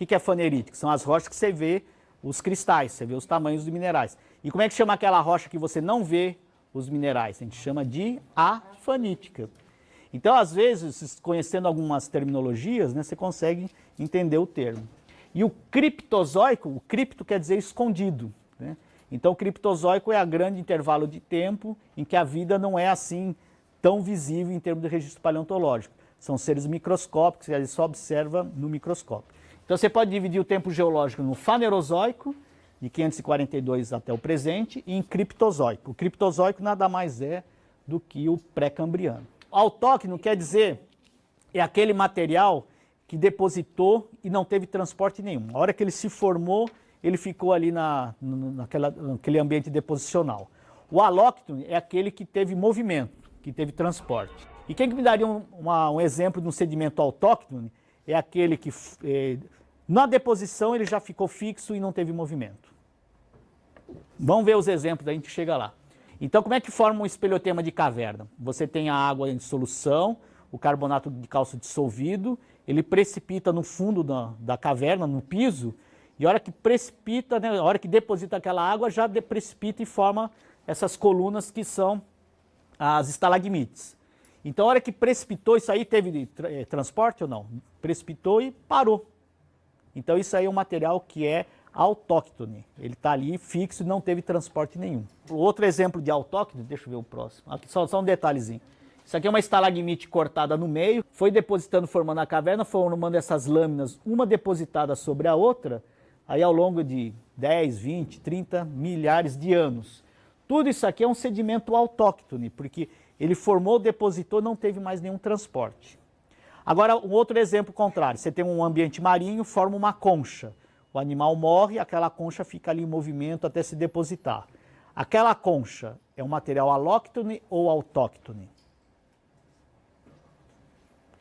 que é fanerítica? São as rochas que você vê os cristais, você vê os tamanhos dos minerais. E como é que chama aquela rocha que você não vê os minerais? A gente chama de afanítica. Então, às vezes, conhecendo algumas terminologias, né, você consegue entender o termo. E o criptozoico, o cripto quer dizer escondido, né? Então, o criptozoico é a grande intervalo de tempo em que a vida não é assim tão visível em termos de registro paleontológico. São seres microscópicos que a gente só observa no microscópio. Então, você pode dividir o tempo geológico no fanerozoico, de 542 até o presente, e em criptozoico. O criptozoico nada mais é do que o pré-cambriano. Autóctono quer dizer, é aquele material que depositou e não teve transporte nenhum. A hora que ele se formou, ele ficou ali naquele ambiente deposicional. O alóctone é aquele que teve movimento, que teve transporte. E quem que me daria um exemplo de um sedimento autóctone é aquele que, na deposição, ele já ficou fixo e não teve movimento. Vamos ver os exemplos, a gente chega lá. Então, como é que forma um espeleotema de caverna? Você tem a água em solução, o carbonato de cálcio dissolvido, ele precipita no fundo da caverna, no piso, e a hora que precipita, né, a hora que deposita aquela água, já precipita e forma essas colunas que são as estalagmites. Então, a hora que precipitou, isso aí teve transporte ou não? Precipitou e parou. Então, isso aí é um material que é autóctone. Ele está ali fixo e não teve transporte nenhum. Outro exemplo de autóctone, deixa eu ver o próximo. Aqui só um detalhezinho. Isso aqui é uma estalagmite cortada no meio, foi depositando, formando a caverna, formando essas lâminas, uma depositada sobre a outra, aí ao longo de 10, 20, 30 milhares de anos. Tudo isso aqui é um sedimento autóctone, porque ele formou, depositou, não teve mais nenhum transporte. Agora, um outro exemplo contrário. Você tem um ambiente marinho, forma uma concha. O animal morre, aquela concha fica ali em movimento até se depositar. Aquela concha é um material alóctone ou autóctone?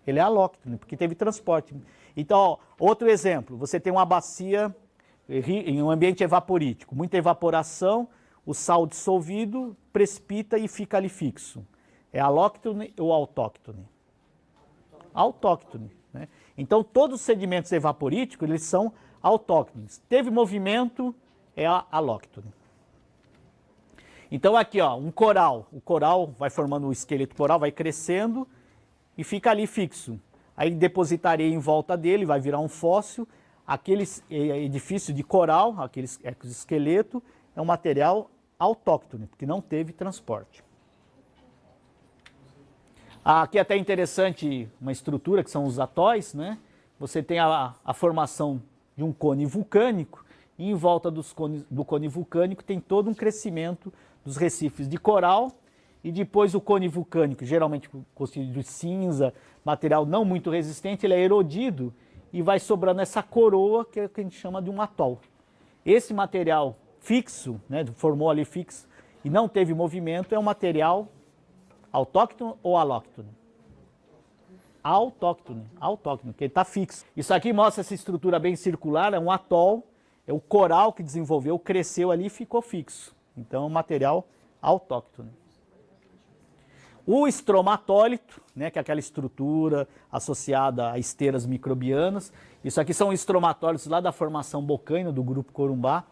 Ele é alóctone, porque teve transporte. Então, ó, outro exemplo. Você tem uma bacia em um ambiente evaporítico, muita evaporação, o sal dissolvido precipita e fica ali fixo. É alóctone ou autóctone? Autóctone, né? Então, todos os sedimentos evaporíticos, eles são autóctones. Teve movimento, é alóctone. Então, aqui, ó, um coral. O coral vai formando o esqueleto coral, vai crescendo e fica ali fixo. Aí depositarei em volta dele, vai virar um fóssil. Aquele edifício de coral, aquele esqueleto, é um material autóctone, porque não teve transporte. Aqui é até interessante uma estrutura, que são os atóis, né? Você tem a formação de um cone vulcânico, e em volta do cone vulcânico tem todo um crescimento dos recifes de coral, e depois o cone vulcânico, geralmente constituído de cinza, material não muito resistente, ele é erodido e vai sobrando essa coroa, que é o que a gente chama de um atol. Esse material fixo, né, formou ali fixo, e não teve movimento, é um material autóctone ou alóctone? Autóctone, porque ele está fixo. Isso aqui mostra essa estrutura bem circular, é um atol, é o coral que desenvolveu, cresceu ali e ficou fixo. Então é um material autóctone. O estromatólito, né, que é aquela estrutura associada a esteiras microbianas. Isso aqui são estromatólitos lá da formação Bocaina, do grupo Corumbá,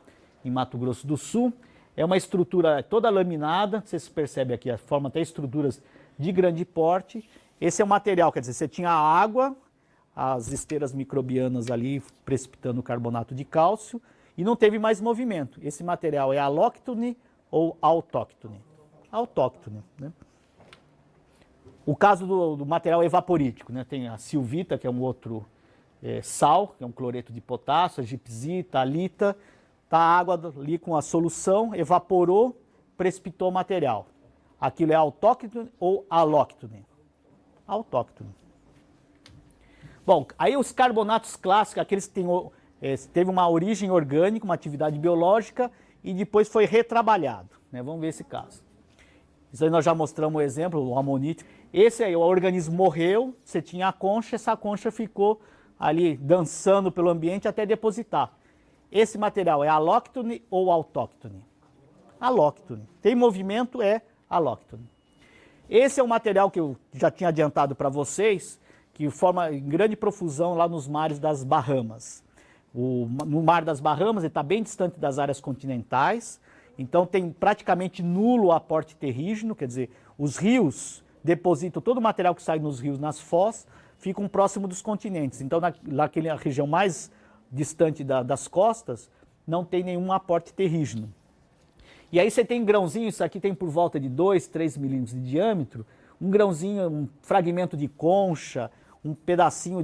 em Mato Grosso do Sul. É uma estrutura toda laminada, vocês percebem aqui, forma até estruturas de grande porte. Esse é o material, quer dizer, você tinha a água, as esteiras microbianas ali precipitando carbonato de cálcio e não teve mais movimento. Esse material é alóctone ou autóctone? Autóctone, né? O caso do material evaporítico, né? Tem a silvita, que é um outro sal, que é um cloreto de potássio, a gipsita, a halita. Tá a água ali com a solução, evaporou, precipitou o material. Aquilo é autóctone ou alóctone? Autóctone. Bom, aí os carbonatos clássicos, aqueles que teve uma origem orgânica, uma atividade biológica e depois foi retrabalhado, né? Vamos ver esse caso. Isso aí nós já mostramos o exemplo, o amonite. Esse aí, o organismo morreu, você tinha a concha, essa concha ficou ali dançando pelo ambiente até depositar. Esse material é alóctone ou autóctone? Alóctone. Tem movimento, é alóctone. Esse é o material que eu já tinha adiantado para vocês, que forma em grande profusão lá nos mares das Bahamas. no Mar das Bahamas, ele está bem distante das áreas continentais, então tem praticamente nulo aporte terrígeno, quer dizer, os rios depositam todo o material que sai nos rios, nas foz, ficam próximo dos continentes. Então, naquela região mais distante das costas, não tem nenhum aporte terrígeno. E aí você tem grãozinho, isso aqui tem por volta de 2, 3 milímetros de diâmetro, um grãozinho, um fragmento de concha, um pedacinho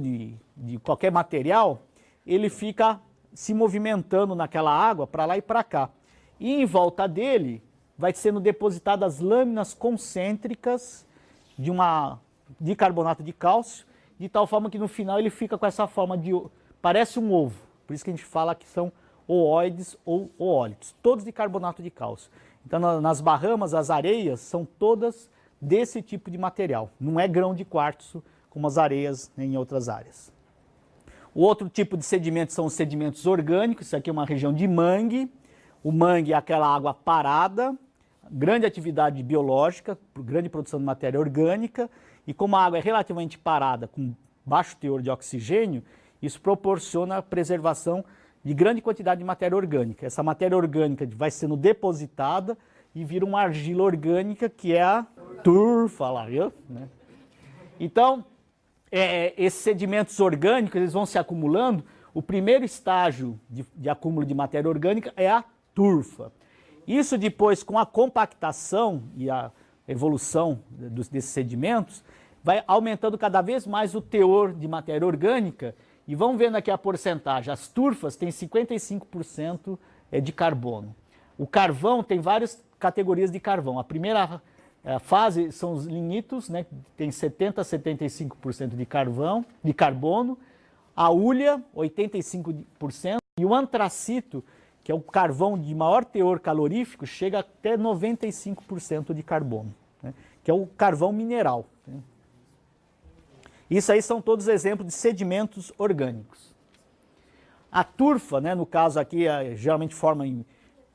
de qualquer material, ele fica se movimentando naquela água para lá e para cá. E em volta dele vai sendo depositadas lâminas concêntricas de carbonato de cálcio, de tal forma que no final ele fica com essa forma parece um ovo. Por isso que a gente fala que são ooides ou oólitos, todos de carbonato de cálcio. Então nas Bahamas as areias são todas desse tipo de material, não é grão de quartzo como as areias em outras áreas. O outro tipo de sedimento são os sedimentos orgânicos, isso aqui é uma região de mangue. O mangue é aquela água parada, grande atividade biológica, grande produção de matéria orgânica, e como a água é relativamente parada, com baixo teor de oxigênio, isso proporciona a preservação de grande quantidade de matéria orgânica. Essa matéria orgânica vai sendo depositada e vira uma argila orgânica, que é a turfa lá, viu? Então, esses sedimentos orgânicos eles vão se acumulando. O primeiro estágio de acúmulo de matéria orgânica é a turfa. Isso depois, com a compactação e a evolução desses sedimentos, vai aumentando cada vez mais o teor de matéria orgânica. E vamos vendo aqui a porcentagem. As turfas têm 55% de carbono. O carvão tem várias categorias de carvão. A primeira fase são os lignitos, né, que tem 70% a 75% de carbono. A hulha, 85%. E o antracito, que é o carvão de maior teor calorífico, chega até 95% de carbono, né, que é o carvão mineral. Né. Isso aí são todos exemplos de sedimentos orgânicos. A turfa, né, no caso aqui, geralmente forma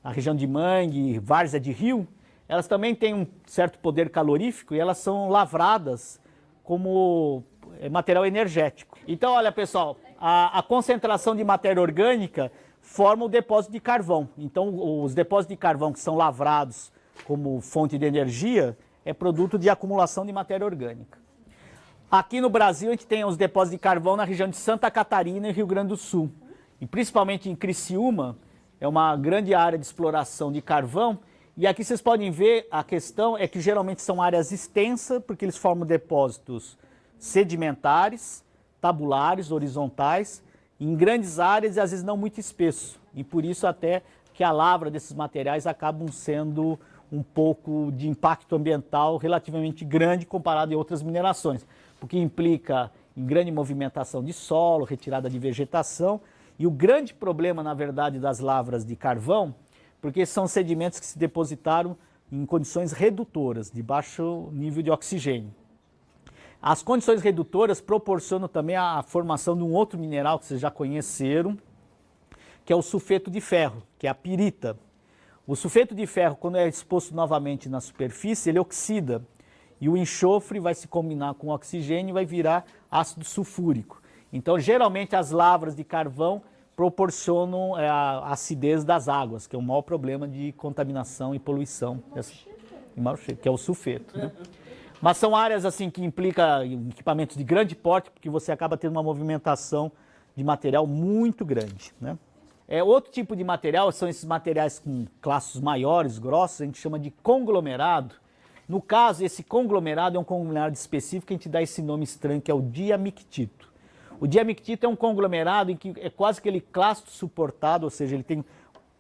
a região de mangue, várzea de rio, elas também têm um certo poder calorífico e elas são lavradas como material energético. Então, olha pessoal, a concentração de matéria orgânica forma o depósito de carvão. Então, os depósitos de carvão que são lavrados como fonte de energia é produto de acumulação de matéria orgânica. Aqui no Brasil, a gente tem os depósitos de carvão na região de Santa Catarina e Rio Grande do Sul. E principalmente em Criciúma, é uma grande área de exploração de carvão. E aqui vocês podem ver, a questão é que geralmente são áreas extensas, porque eles formam depósitos sedimentares, tabulares, horizontais, em grandes áreas e às vezes não muito espesso. E por isso até que a lavra desses materiais acabam sendo um pouco de impacto ambiental relativamente grande comparado a outras minerações, porque implica em grande movimentação de solo, retirada de vegetação, e o grande problema, na verdade, das lavras de carvão, porque são sedimentos que se depositaram em condições redutoras, de baixo nível de oxigênio. As condições redutoras proporcionam também a formação de um outro mineral que vocês já conheceram, que é o sulfeto de ferro, que é a pirita. O sulfeto de ferro, quando é exposto novamente na superfície, ele oxida. E o enxofre vai se combinar com o oxigênio e vai virar ácido sulfúrico. Então, geralmente, as lavras de carvão proporcionam a acidez das águas, que é o maior problema de contaminação e poluição, que é o sulfeto. Né? Mas são áreas assim que implicam equipamentos de grande porte, porque você acaba tendo uma movimentação de material muito grande. Né? Outro tipo de material são esses materiais com classes maiores, grossos, a gente chama de conglomerado. No caso, esse conglomerado é um conglomerado específico, a gente dá esse nome estranho, que é o diamictito. O diamictito é um conglomerado em que é quase aquele clasto suportado, ou seja, ele tem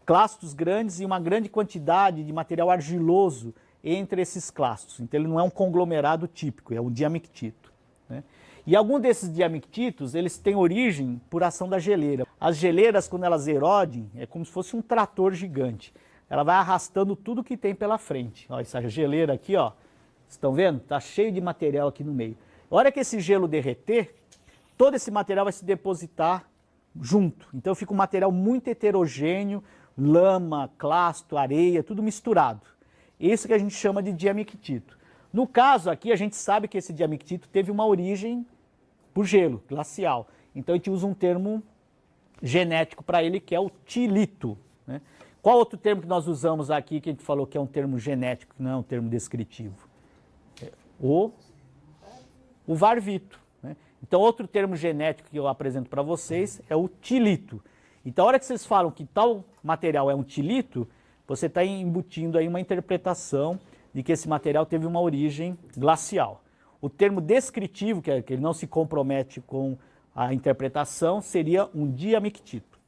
clastos grandes e uma grande quantidade de material argiloso entre esses clastos. Então ele não é um conglomerado típico, é um diamictito. Né? E alguns desses diamictitos, eles têm origem por ação da geleira. As geleiras, quando elas erodem, é como se fosse um trator gigante. Ela vai arrastando tudo que tem pela frente. Ó, essa geleira aqui, ó, estão vendo? Está cheio de material aqui no meio. A hora que esse gelo derreter, todo esse material vai se depositar junto. Então fica um material muito heterogêneo, lama, clasto, areia, tudo misturado. Isso que a gente chama de diamictito. No caso aqui, a gente sabe que esse diamictito teve uma origem por gelo, glacial. Então a gente usa um termo genético para ele, que é o tilito, né? Qual outro termo que nós usamos aqui, que a gente falou que é um termo genético, que não é um termo descritivo? O varvito, né? Então, outro termo genético que eu apresento para vocês é o tilito. Então, a hora que vocês falam que tal material é um tilito, você está embutindo aí uma interpretação de que esse material teve uma origem glacial. O termo descritivo, que ele não se compromete com a interpretação, seria um diamictito.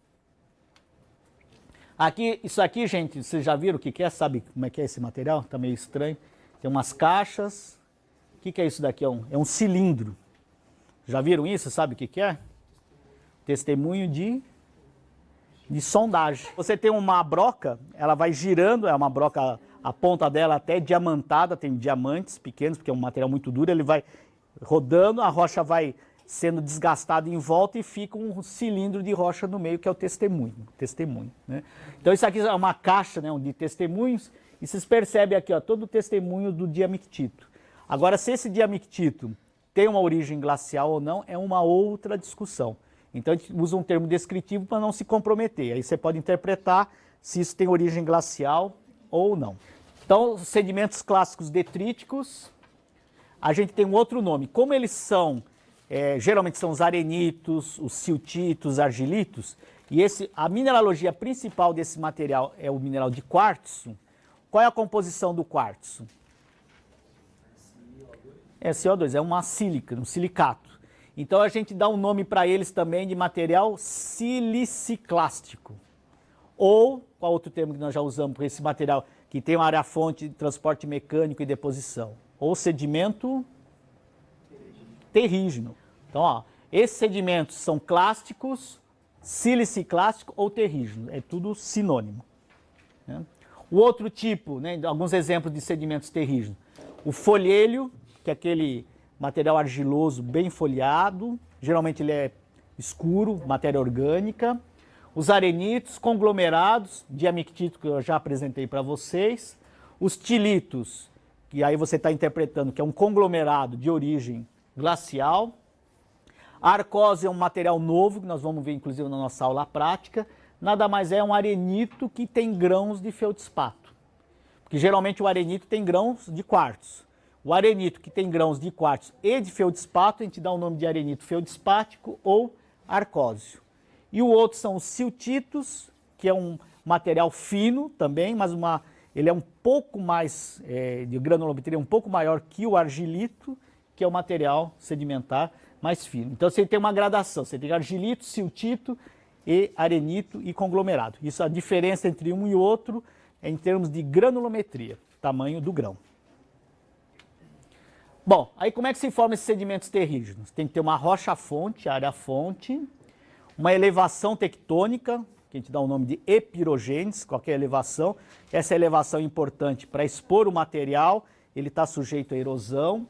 Aqui, isso aqui, gente, vocês já viram o que é? Sabe como é que é esse material? Está meio estranho. Tem umas caixas. O que é isso daqui? É um cilindro. Já viram isso? Sabe o que é? Testemunho de sondagem. Você tem uma broca, ela vai girando, é uma broca, a ponta dela até diamantada, tem diamantes pequenos, porque é um material muito duro, ele vai rodando, a rocha vai sendo desgastada em volta e fica um cilindro de rocha no meio, que é o testemunho, né? Então isso aqui é uma caixa, né, de testemunhos, e vocês percebem aqui, ó, todo o testemunho do diamictito. Agora, se esse diamictito tem uma origem glacial ou não, é uma outra discussão. Então a gente usa um termo descritivo para não se comprometer. Aí você pode interpretar se isso tem origem glacial ou não. Então, os sedimentos clássicos detríticos, a gente tem um outro nome. Como eles são, geralmente são os arenitos, os siltitos, os argilitos, e a mineralogia principal desse material é o mineral de quartzo. Qual é a composição do quartzo? É CO2, é uma sílica, um silicato. Então a gente dá um nome para eles também de material siliciclástico. Ou, qual outro termo que nós já usamos para esse material que tem uma área-fonte de transporte mecânico e deposição? Ou sedimento terrígeno. Então, ó, esses sedimentos são clásticos, siliciclástico ou terrígeno. É tudo sinônimo, né? O outro tipo, né, alguns exemplos de sedimentos terrígenos. O folhêlio, que é aquele material argiloso bem folhado, geralmente ele é escuro, matéria orgânica. Os arenitos, conglomerados, diamictito, que eu já apresentei para vocês. Os tilitos, que aí você está interpretando que é um conglomerado de origem glacial. A arcose é um material novo, que nós vamos ver inclusive na nossa aula prática. Nada mais é um arenito que tem grãos de feldspato. Porque geralmente o arenito tem grãos de quartzo. O arenito que tem grãos de quartzo e de feldspato, a gente dá o nome de arenito feldspático ou arcósio. E o outro são os siltitos, que é um material fino também, mas ele é um pouco mais, de granulometria, um pouco maior que o argilito, que é o material sedimentar mais fino. Então você tem uma gradação, você tem argilito, siltito e arenito e conglomerado. Isso, a diferença entre um e outro é em termos de granulometria, tamanho do grão. Bom, aí como é que se formam esses sedimentos terrígenos? Tem que ter uma rocha-fonte, área-fonte, uma elevação tectônica, que a gente dá o nome de epirogênese, qualquer elevação. Essa elevação é importante para expor o material, ele está sujeito à erosão.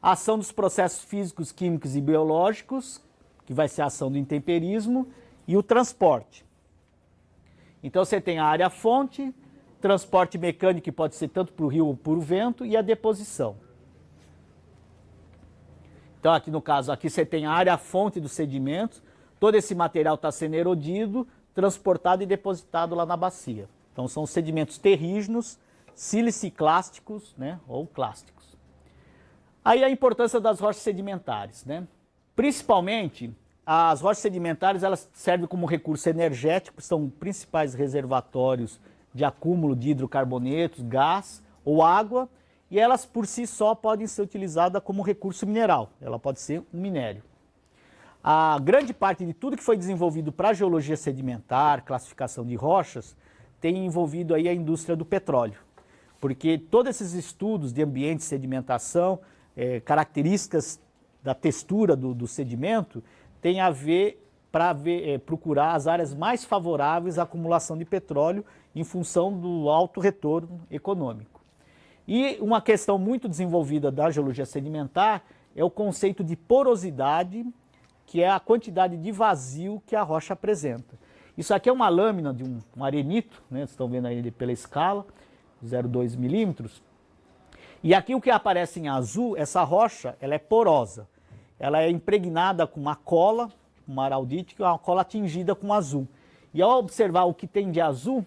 A ação dos processos físicos, químicos e biológicos, que vai ser a ação do intemperismo, e o transporte. Então você tem a área-fonte, transporte mecânico, que pode ser tanto para o rio ou por vento, e a deposição. Então aqui no caso, aqui você tem a área-fonte dos sedimentos, todo esse material está sendo erodido, transportado e depositado lá na bacia. Então são os sedimentos terrígenos, siliciclásticos, né, ou clásticos. Aí a importância das rochas sedimentares, né? Principalmente, as rochas sedimentares, elas servem como recurso energético, são principais reservatórios de acúmulo de hidrocarbonetos, gás ou água, e elas por si só podem ser utilizadas como recurso mineral, ela pode ser um minério. A grande parte de tudo que foi desenvolvido para a geologia sedimentar, classificação de rochas, tem envolvido aí a indústria do petróleo, porque todos esses estudos de ambiente de sedimentação, características da textura do sedimento, tem a ver para procurar as áreas mais favoráveis à acumulação de petróleo em função do alto retorno econômico. E uma questão muito desenvolvida da geologia sedimentar é o conceito de porosidade, que é a quantidade de vazio que a rocha apresenta. Isso aqui é uma lâmina de um arenito, né? Vocês estão vendo aí pela escala, 0,2 milímetros. E aqui o que aparece em azul, essa rocha, ela é porosa. Ela é impregnada com uma cola, uma araldite, que é uma cola tingida com azul. E ao observar o que tem de azul,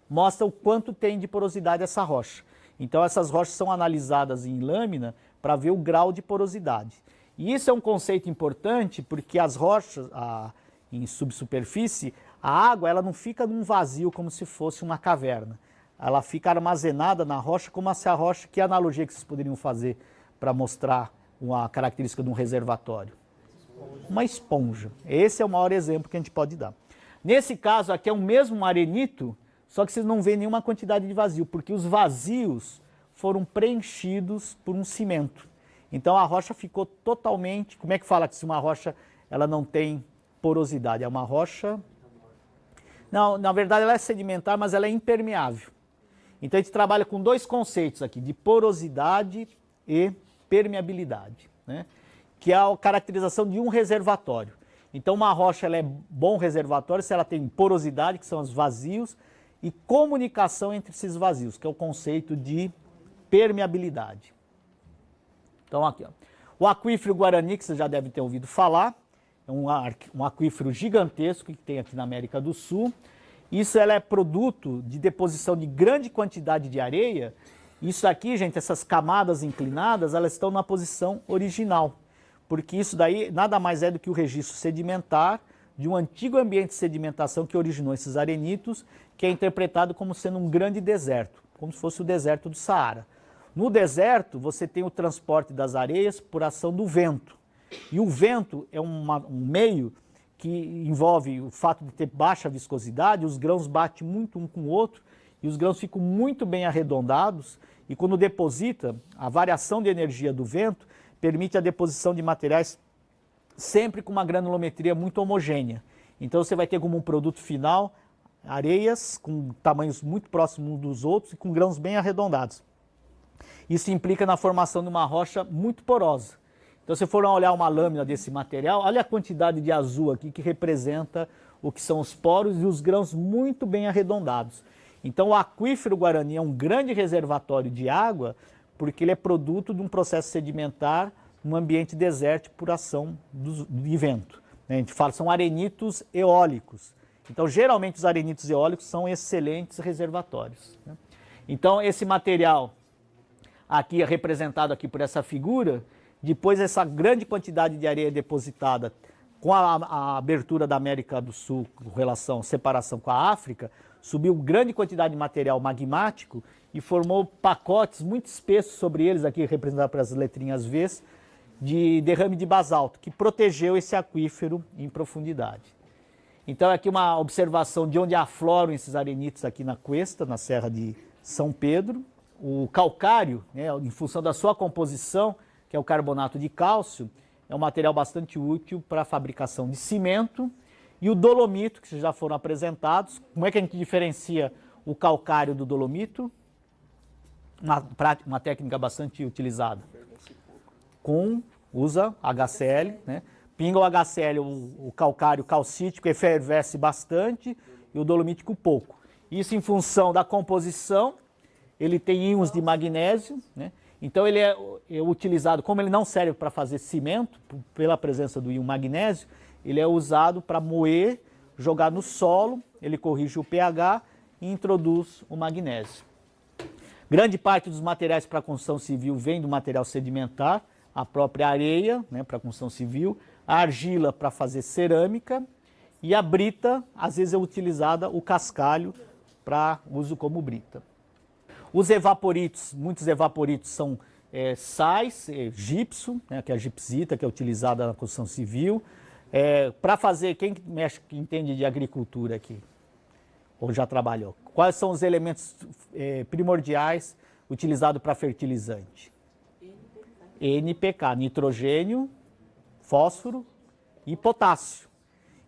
mostra o quanto tem de porosidade essa rocha. Então essas rochas são analisadas em lâmina para ver o grau de porosidade. E isso é um conceito importante porque as rochas em subsuperfície, a água ela não fica num vazio como se fosse uma caverna. Ela fica armazenada na rocha como se a rocha, que analogia que vocês poderiam fazer para mostrar uma característica de um reservatório? Uma esponja. Esse é o maior exemplo que a gente pode dar. Nesse caso aqui é o mesmo arenito, só que vocês não veem nenhuma quantidade de vazio, porque os vazios foram preenchidos por um cimento. Então a rocha ficou totalmente... Como é que fala que se uma rocha ela não tem porosidade? É uma rocha... Não, na verdade ela é sedimentar, mas ela é impermeável. Então a gente trabalha com dois conceitos aqui, de porosidade e permeabilidade, né? Que é a caracterização de um reservatório. Então uma rocha ela é bom reservatório se ela tem porosidade, que são os vazios, e comunicação entre esses vazios, que é o conceito de permeabilidade. Então aqui, ó. O aquífero Guarani, que vocês já devem ter ouvido falar, é um aquífero gigantesco que tem aqui na América do Sul. Isso ela é produto de deposição de grande quantidade de areia. Isso aqui, gente, essas camadas inclinadas, elas estão na posição original, porque isso daí nada mais é do que o registro sedimentar de um antigo ambiente de sedimentação que originou esses arenitos, que é interpretado como sendo um grande deserto, como se fosse o deserto do Saara. No deserto, você tem o transporte das areias por ação do vento. E o vento é um meio que envolve o fato de ter baixa viscosidade, os grãos batem muito um com o outro, e os grãos ficam muito bem arredondados, e quando deposita, a variação de energia do vento permite a deposição de materiais sempre com uma granulometria muito homogênea. Então você vai ter como um produto final areias com tamanhos muito próximos uns dos outros e com grãos bem arredondados. Isso implica na formação de uma rocha muito porosa. Então se for olhar uma lâmina desse material, olha a quantidade de azul aqui que representa o que são os poros e os grãos muito bem arredondados. Então o aquífero Guarani é um grande reservatório de água porque ele é produto de um processo sedimentar num ambiente desértico por ação de vento. A gente fala, são arenitos eólicos. Então, geralmente, os arenitos eólicos são excelentes reservatórios. Então, esse material aqui é representado aqui por essa figura, depois essa grande quantidade de areia depositada com a abertura da América do Sul, com relação à separação com a África, subiu grande quantidade de material magmático e formou pacotes muito espessos sobre eles, aqui representados pelas letrinhas V, de derrame de basalto, que protegeu esse aquífero em profundidade. Então aqui uma observação de onde afloram esses arenitos aqui na cuesta, na Serra de São Pedro. O calcário, né, em função da sua composição, que é o carbonato de cálcio, é um material bastante útil para a fabricação de cimento. E o dolomito, que já foram apresentados. Como é que a gente diferencia o calcário do dolomito? Uma técnica bastante utilizada. Usa HCl, né? Pinga o HCl, o calcário calcítico, efervesce bastante e o dolomítico pouco. Isso em função da composição, ele tem íons de magnésio, né? Então ele é utilizado, como ele não serve para fazer cimento, pela presença do íon magnésio, ele é usado para moer, jogar no solo, ele corrige o pH e introduz o magnésio. Grande parte dos materiais para a construção civil vem do material sedimentar, a própria areia, né, para a construção civil, a argila para fazer cerâmica e a brita, às vezes é utilizada o cascalho para uso como brita. Os evaporitos, muitos evaporitos são sais, gipso, né, que é a gipsita, que é utilizada na construção civil. Para fazer, quem mexe, que entende de agricultura aqui, ou já trabalhou, quais são os elementos primordiais utilizados para fertilizante? NPK, nitrogênio, fósforo e potássio.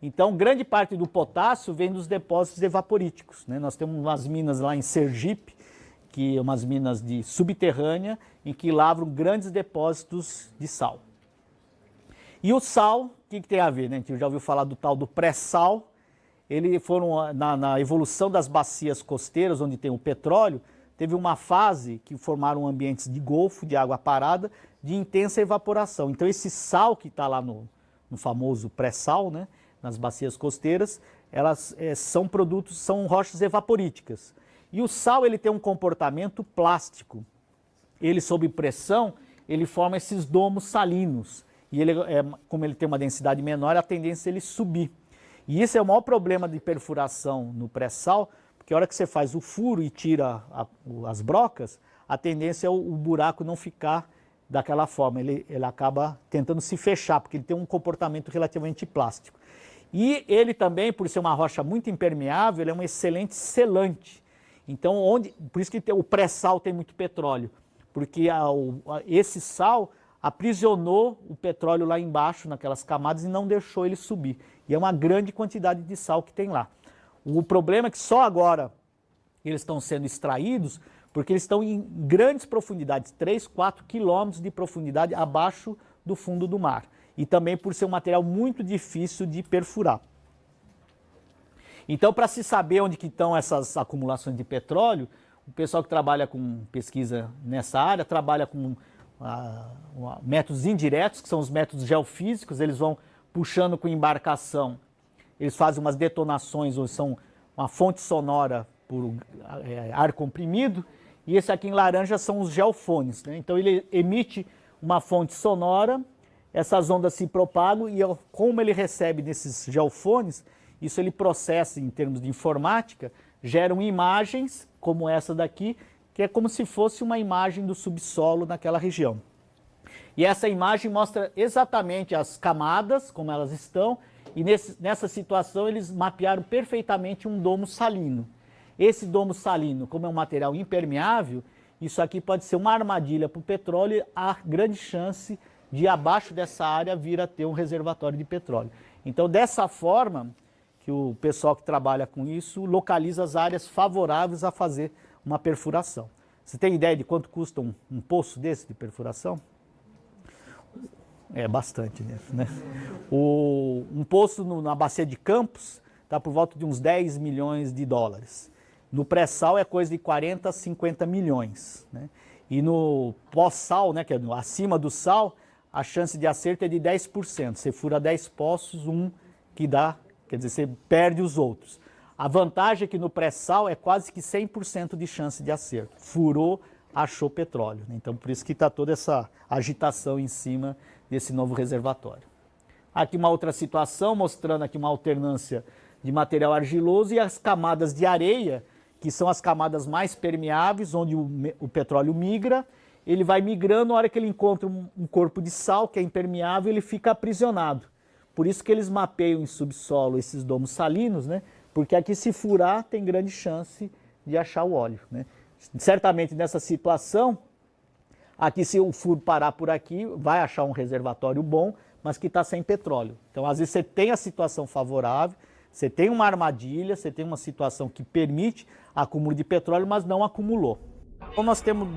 Então, grande parte do potássio vem dos depósitos evaporíticos, né? Nós temos umas minas lá em Sergipe, que é umas minas de subterrânea, em que lavram grandes depósitos de sal. E o sal, o que tem a ver, né? A gente já ouviu falar do tal do pré-sal. Eles foram, na evolução das bacias costeiras, onde tem o petróleo, teve uma fase que formaram ambientes de golfo, de água parada, de intensa evaporação. Então esse sal que está lá no famoso pré-sal, né, nas bacias costeiras, elas são rochas evaporíticas. E o sal ele tem um comportamento plástico. Ele, sob pressão, ele forma esses domos salinos. E ele, como ele tem uma densidade menor, a tendência é ele subir. E esse é o maior problema de perfuração no pré-sal, porque a hora que você faz o furo e tira as brocas, a tendência é o buraco não ficar daquela forma. Ele acaba tentando se fechar, porque ele tem um comportamento relativamente plástico. E ele também, por ser uma rocha muito impermeável, ele é um excelente selante. Então, por isso que o pré-sal tem muito petróleo, porque esse sal aprisionou o petróleo lá embaixo, naquelas camadas, e não deixou ele subir. E é uma grande quantidade de sal que tem lá. O problema é que só agora eles estão sendo extraídos, porque eles estão em grandes profundidades, 3, 4 quilômetros de profundidade abaixo do fundo do mar. E também por ser um material muito difícil de perfurar. Então, para se saber onde que estão essas acumulações de petróleo, o pessoal que trabalha com pesquisa nessa área trabalha com métodos indiretos, que são os métodos geofísicos. Eles vão puxando com embarcação, eles fazem umas detonações, ou são uma fonte sonora por ar comprimido, e esse aqui em laranja são os geofones, né? Então ele emite uma fonte sonora, essas ondas se propagam, e como ele recebe desses geofones, isso ele processa em termos de informática, geram imagens como essa daqui, que é como se fosse uma imagem do subsolo naquela região. E essa imagem mostra exatamente as camadas, como elas estão, e nessa situação eles mapearam perfeitamente um domo salino. Esse domo salino, como é um material impermeável, isso aqui pode ser uma armadilha para o petróleo, e há grande chance de abaixo dessa área vir a ter um reservatório de petróleo. Então, dessa forma, que o pessoal que trabalha com isso localiza as áreas favoráveis a fazer uma perfuração. Você tem ideia de quanto custa um poço desse de perfuração? É bastante, né? Um poço na bacia de Campos está por volta de uns 10 milhões de dólares. No pré-sal é coisa de 40 a 50 milhões. Né? E no pós-sal, né, que é acima do sal, a chance de acerto é de 10%. Você fura 10 poços, que dá, quer dizer, você perde os outros. A vantagem é que no pré-sal é quase que 100% de chance de acerto. Furou, achou petróleo. Né? Então, por isso que está toda essa agitação em cima desse novo reservatório. Aqui uma outra situação, mostrando aqui uma alternância de material argiloso e as camadas de areia, que são as camadas mais permeáveis, onde o petróleo migra. Ele vai migrando, na hora que ele encontra um corpo de sal, que é impermeável, ele fica aprisionado. Por isso que eles mapeiam em subsolo esses domos salinos, né? Porque aqui, se furar, tem grande chance de achar o óleo, né? Certamente nessa situação, aqui, se o furo parar por aqui, vai achar um reservatório bom, mas que está sem petróleo. Então, às vezes, você tem a situação favorável, você tem uma armadilha, você tem uma situação que permite acúmulo de petróleo, mas não acumulou. Então, nós temos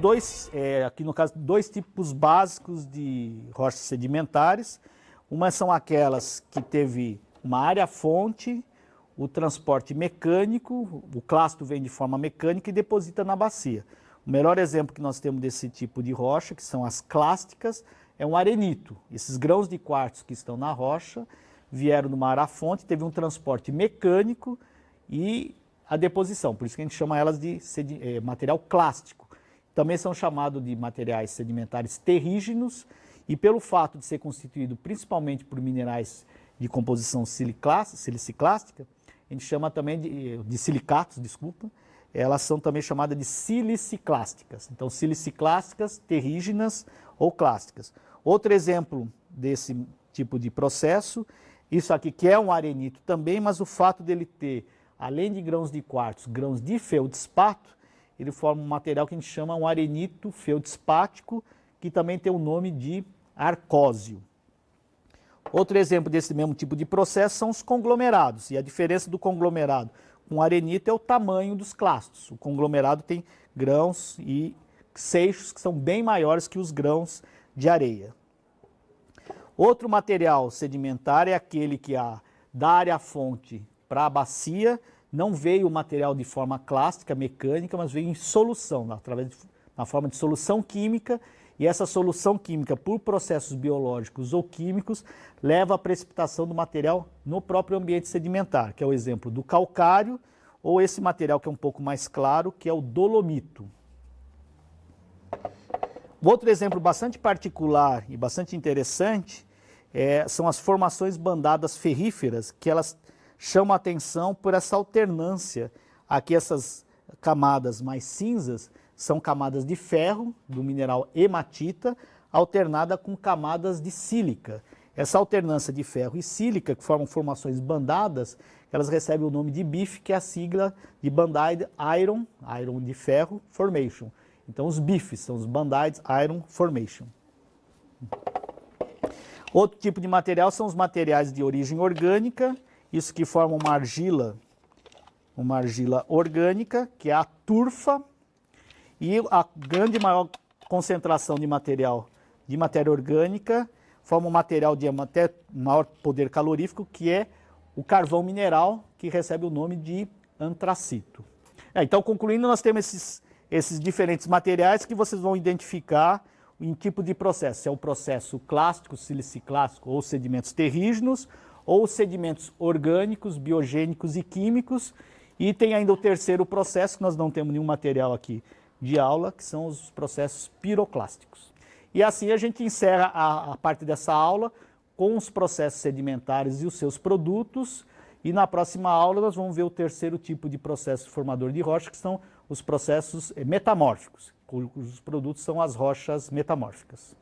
aqui no caso, dois tipos básicos de rochas sedimentares. Umas são aquelas que teve uma área-fonte, o transporte mecânico, o clasto vem de forma mecânica e deposita na bacia. O melhor exemplo que nós temos desse tipo de rocha, que são as clásticas, é um arenito. Esses grãos de quartzo que estão na rocha vieram numa área-fonte, teve um transporte mecânico e a deposição, por isso que a gente chama elas de material clástico. Também são chamados de materiais sedimentares terrígenos, e pelo fato de ser constituído principalmente por minerais de composição siliciclástica, a gente chama também de silicatos, desculpa, elas são também chamadas de siliciclásticas. Então, siliciclásticas, terrígenas ou clásticas. Outro exemplo desse tipo de processo, isso aqui que é um arenito também, mas o fato dele ter, além de grãos de quartzo, grãos de feldspato, ele forma um material que a gente chama um arenito feldspático, que também tem o nome de arcósio. Outro exemplo desse mesmo tipo de processo são os conglomerados, e a diferença do conglomerado com arenito é o tamanho dos clastos. O conglomerado tem grãos e seixos que são bem maiores que os grãos de areia. Outro material sedimentar é aquele que da área-fonte para a bacia não veio o material de forma clástica, mecânica, mas veio em solução, na forma de solução química, e essa solução química, por processos biológicos ou químicos, leva à precipitação do material no próprio ambiente sedimentar, que é o exemplo do calcário, ou esse material que é um pouco mais claro, que é o dolomito. Outro exemplo bastante particular e bastante interessante são as formações bandadas ferríferas, que elas chamam a atenção por essa alternância. Aqui essas camadas mais cinzas são camadas de ferro, do mineral hematita, alternada com camadas de sílica. Essa alternância de ferro e sílica, que formam formações bandadas, elas recebem o nome de BIF, que é a sigla de Banded Iron, Iron de ferro, Formation. Então os BIFs são os Banded Iron Formation. Outro tipo de material são os materiais de origem orgânica, isso que forma uma argila orgânica, que é a turfa, e a grande maior concentração de matéria orgânica forma um material de até maior poder calorífico, que é o carvão mineral, que recebe o nome de antracito. Então, concluindo, nós temos esses diferentes materiais que vocês vão identificar em tipo de processo. Se é o processo clássico, siliciclástico, ou sedimentos terrígenos, ou sedimentos orgânicos, biogênicos e químicos. E tem ainda o terceiro processo, que nós não temos nenhum material aqui de aula, que são os processos piroclásticos. E assim a gente encerra a parte dessa aula com os processos sedimentares e os seus produtos. E na próxima aula nós vamos ver o terceiro tipo de processo formador de rocha, que são os processos metamórficos, cujos produtos são as rochas metamórficas.